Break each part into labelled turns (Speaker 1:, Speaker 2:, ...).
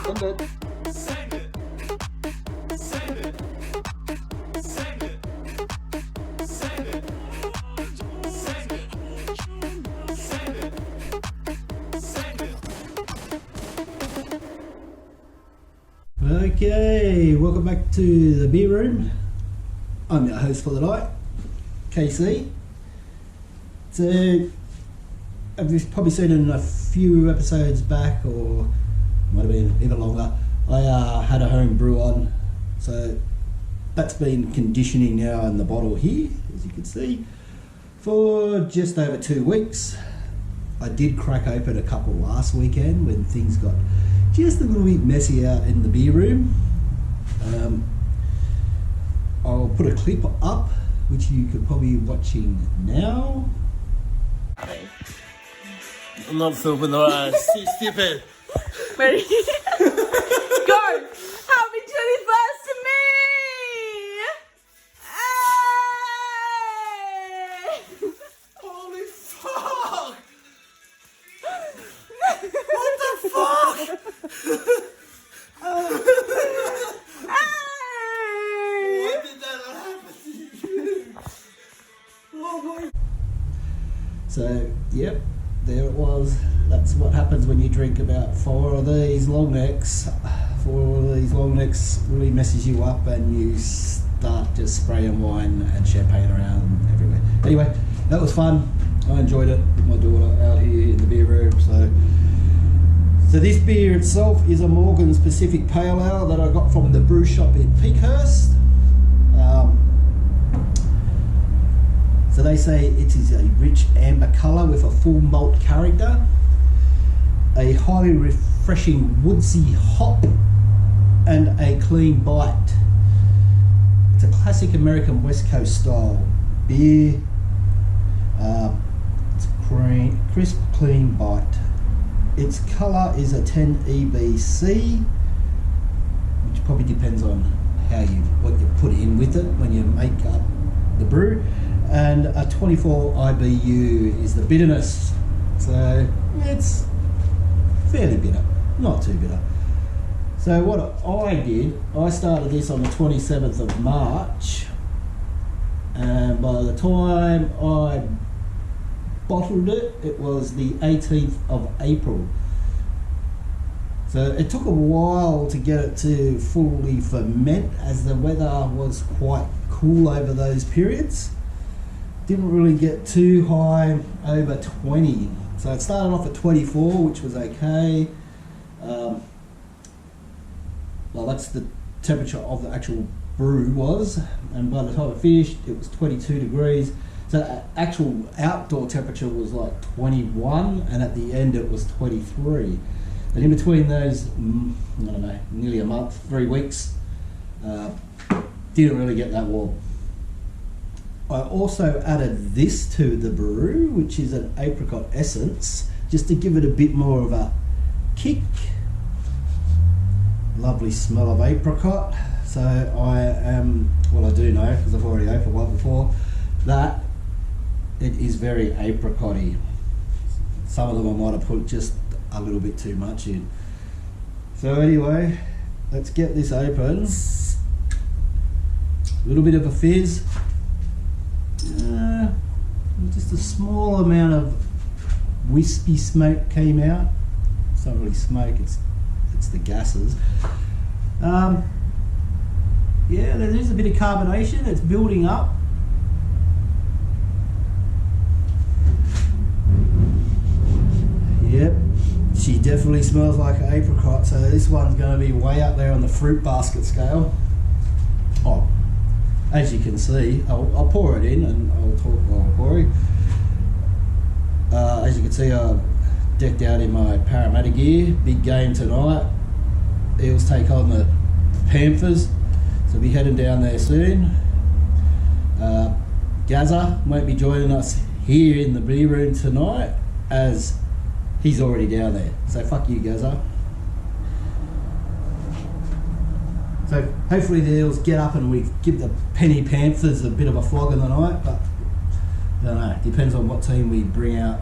Speaker 1: Ended.
Speaker 2: Okay, welcome back to the beer room. I'm your host for the night, KC. So, I've probably seen in a few episodes back, or might have been even longer, I had a home brew on. So that's been conditioning now in the bottle here, as you can see, for just over 2 weeks. I did crack open a couple last weekend when things got just a little bit messy out in the beer room. I'll put a clip up, which you could probably be watching now.
Speaker 3: I'm not filming the eyes. Stupid.
Speaker 4: Ready? Go! Happy 21st to me! Hey!
Speaker 3: Holy fuck! What the fuck?
Speaker 4: Hey!
Speaker 3: Why did that happen to you? Oh my.
Speaker 2: So, yep, there it was. That's what happens when you drink about 4 of these long necks. 4 of these long necks really messes you up and you start just spraying wine and champagne around everywhere. Anyway, that was fun. I enjoyed it with my daughter out here in the beer room. So this beer itself is a Morgan's Pacific Pale Ale that I got from the brew shop in Peakhurst. So they say it is a rich amber colour with a full malt character, a highly refreshing woodsy hop, and a clean bite. It's a classic American West Coast style beer. It's a crisp, clean bite. Its colour is a 10 EBC, which probably depends on what you put in with it when you make up the brew. And a 24 IBU is the bitterness. So it's fairly bitter, not too bitter. So what I did, I started this on the 27th of March, and by the time I bottled it, it was the 18th of April. So it took a while to get it to fully ferment, as the weather was quite cool over those periods. Didn't really get too high over 20. So it started off at 24, which was okay. Well, that's the temperature of the actual brew was, and by the time it finished, it was 22 degrees. So actual outdoor temperature was like 21, and at the end it was 23. And in between those, I don't know, nearly a month, 3 weeks, didn't really get that warm. I also added this to the brew, which is an apricot essence, just to give it a bit more of a kick. Lovely smell of apricot. So I do know, because I've already opened one before, that it is very apricot-y. Some of them I might have put just a little bit too much in. So anyway, let's get this open. A little bit of a fizz. Just a small amount of wispy smoke came out. It's not really smoke, it's the gases. Yeah, there is a bit of carbonation. It's building up. Yep, she definitely smells like an apricot. So this one's going to be way up there on the fruit basket scale. Oh, as you can see, I'll pour it in and I'll talk while I'm pouring. As you can see, I'm decked out in my Parramatta gear. Big game tonight. Eels take on the Panthers, so we'll be heading down there soon. Gazza won't be joining us here in the beer room tonight, as he's already down there. So fuck you, Gazza. So hopefully the Eels get up and we give the Penny Panthers a bit of a flog in the night, but I don't know, depends on what team we bring out.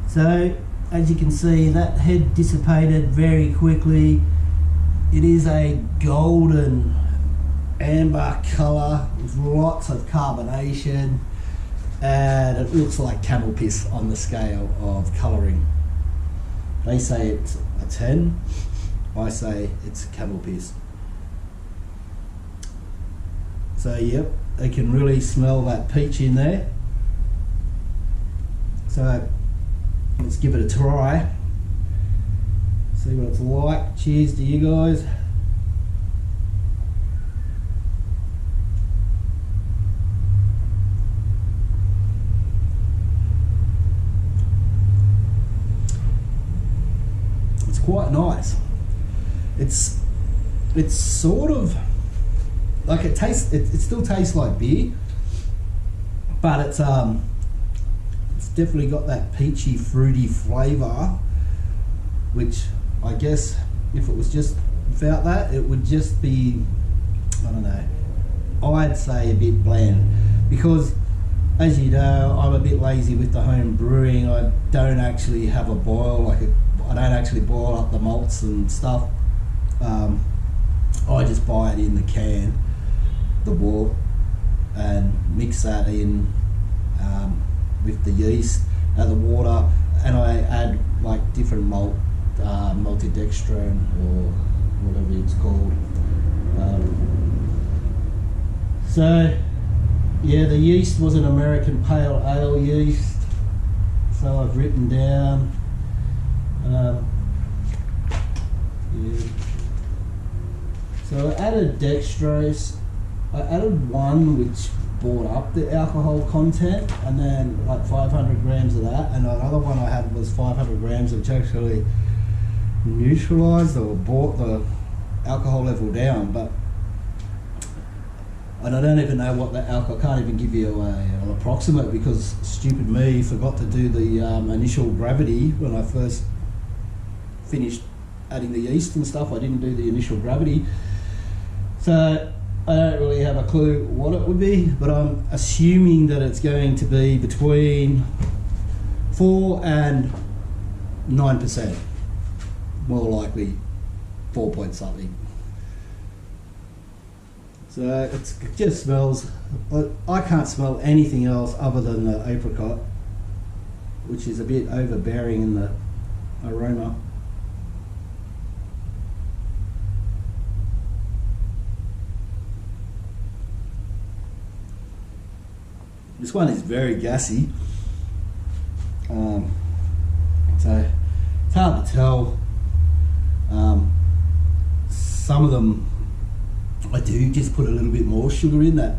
Speaker 2: So as you can see, that head dissipated very quickly. It is a golden amber colour with lots of carbonation, and it looks like camel piss on the scale of colouring. They say it's a 10, I say it's camel piss. So yep, they can really smell that peach in there. So let's give it a try, see what it's like. Cheers to you guys. It's quite nice. It's sort of like it tastes. It still tastes like beer, but it's definitely got that peachy, fruity flavour, which I guess if it was just without that, it would just be, I don't know, I'd say a bit bland, because as you know, I'm a bit lazy with the home brewing. I don't actually have a boil, I don't actually boil up the malts and stuff. I just buy it in the can, the wort, and mix that in with the yeast and the water, and I add like different malt, maltodextrin or whatever it's called. So yeah, the yeast was an American pale ale yeast, so I've written down yeah. So I added dextrose. I added one which brought up the alcohol content, and then like 500 grams of that, and another one I had was 500 grams which actually neutralized or brought the alcohol level down. But and I don't even know what the alcohol, I can't even give you an approximate, because stupid me forgot to do the initial gravity when I first finished adding the yeast and stuff. I didn't do the initial gravity, so I don't really have a clue what it would be, but I'm assuming that it's going to be between 4 and 9%, more likely 4 point something. So it just smells, I can't smell anything else other than the apricot, which is a bit overbearing in the aroma. This one is very gassy, so it's hard to tell. Some of them I do just put a little bit more sugar in, the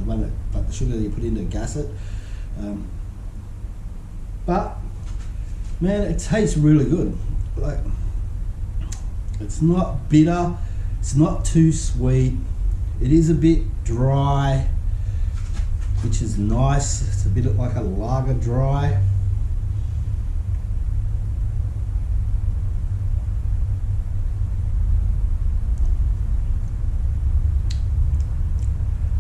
Speaker 2: one that, like the sugar that you put in to gas it. But man, it tastes really good. Like, it's not bitter, it's not too sweet. It is a bit dry, which is nice. It's a bit like a lager dry.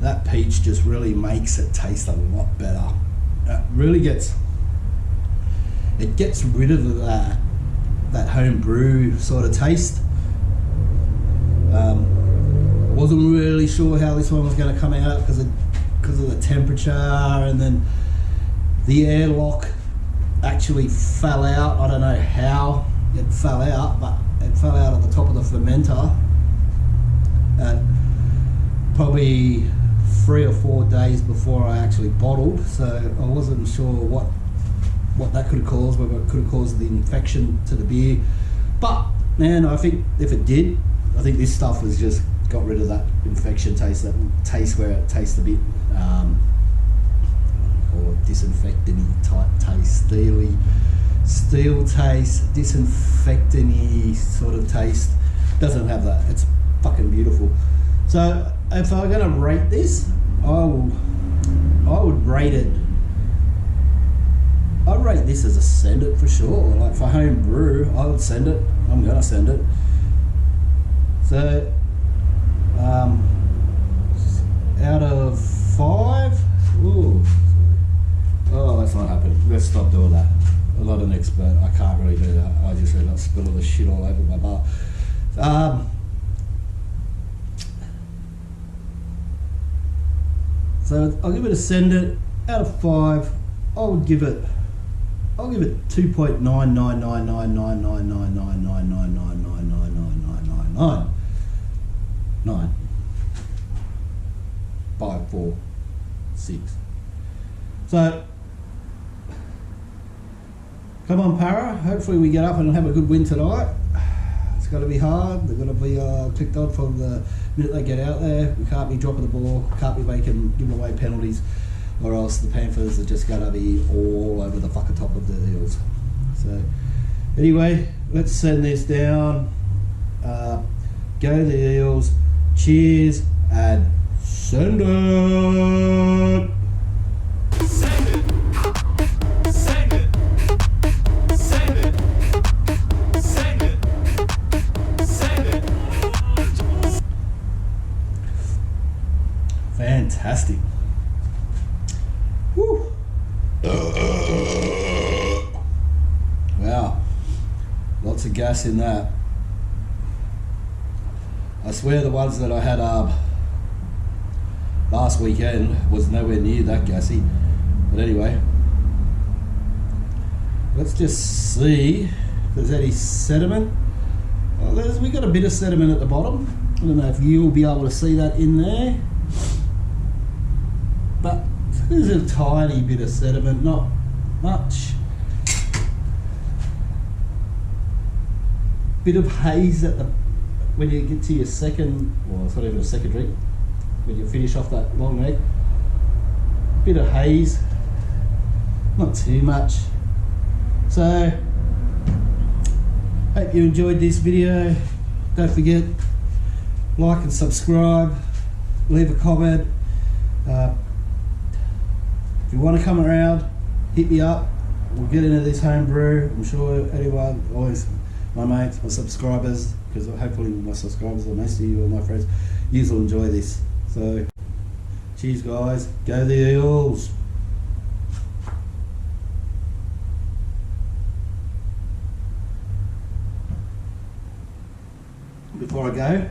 Speaker 2: That peach just really makes it taste a lot better. It really gets rid of that home brew sort of taste. Wasn't really sure how this one was going to come out because of the temperature, and then the airlock actually fell out. I don't know how it fell out, but it fell out at the top of the fermenter at probably 3 or 4 days before I actually bottled, so I wasn't sure what that could have caused, whether it could have caused the infection to the beer. But man, I think if it did, I think this stuff was just got rid of that infection taste, that taste where it tastes a bit or disinfectant-y type taste, steel taste, disinfectant-y sort of taste. Doesn't have that. It's fucking beautiful. So if I'm gonna rate this, I would rate it. I'd rate this as a send it for sure. Like for home brew, I would send it. I'm gonna send it. So out of 5, ooh, oh, that's not happening. Let's stop doing that. I'm not an expert. I can't really do that. I just end up spilling the shit all over my bar. So I'll give it a send it out of 5. I'll give it 2.9999999999999999999999999999999999999999999999999999999999999999999999999999999. 5, 4, 6. So come on, Para. Hopefully we get up and have a good win tonight. It's going to be hard. They're going to be clicked on from the minute they get out there. We can't be dropping the ball. Can't be giving away penalties, or else the Panthers are just going to be all over the fucking top of the Eels. So anyway, let's send this down. Go the Eels. Cheers and send it.
Speaker 3: Send it. Send it. Send it. Send it. Send it.
Speaker 2: Fantastic. Woo. Wow. Lots of gas in that. I swear the ones that I had last weekend was nowhere near that gassy. But anyway, let's just see if there's any sediment. Well, we got a bit of sediment at the bottom. I don't know if you'll be able to see that in there. But there's a tiny bit of sediment, not much. Bit of haze at the when you get to your second, well, it's not even a second drink, when you finish off that long neck. Bit of haze, not too much. So, hope you enjoyed this video. Don't forget, like and subscribe, leave a comment. If you want to come around, hit me up. We'll get into this homebrew. I'm sure anyone, always my mates, my subscribers, because hopefully my subscribers, or most of you or my friends, you will enjoy this. So, cheers guys, go the Eels. Before I go,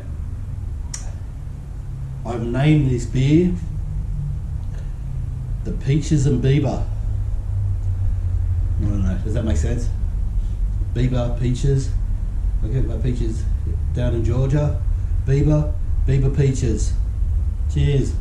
Speaker 2: I've named this beer the Peaches and Bieber. I don't know, does that make sense? Bieber, peaches. I get my peaches down in Georgia. Bieber, peaches. Cheers.